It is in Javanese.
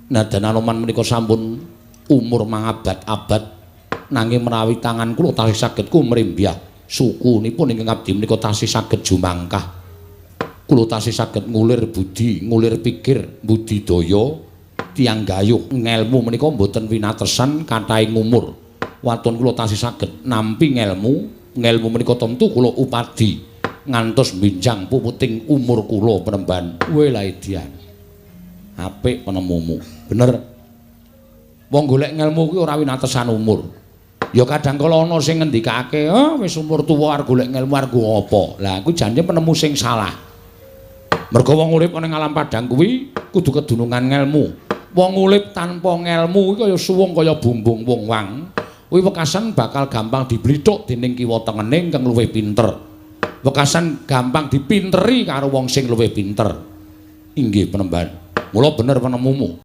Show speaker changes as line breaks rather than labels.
Nadan Anoman menika sampun umur mangabad-abad nanging menawi tangan kula tasih saged kumrimbyah sukunipun ingkang abdi menika tasih saged jumangkah. Kula tasih saged ngulir budi, ngulir pikir, budidaya tiyang gayuh ngelmu menika mboten winatesan kathahing umur. Watun kula tasih saged nampi ngelmu menika tentu kula upadi ngantos binjang puputing umur kula penemban. Welaidian. Apik penemumu. Bener. Wong golek ngelmu kuwi ora winatesan umur. Ya kadang kala ana sing ngendikake, wis umur tuwa arep golek ngelmu arep apa?" Lah kuwi jane penemu sing salah. Mergo wong urip ana ing alam padang kuwi kudu kedunungan ngelmu. Wong urip tanpa ngelmu kuwi kaya suwung kaya bumbung wong-wang. Kuwi wekasan bakal gampang diblithuk dening kiwa tengene kang luwih pinter. Wekasan gampang dipinteri karo wong sing luwih pinter. Inggih penemban. Mula bener penemumu.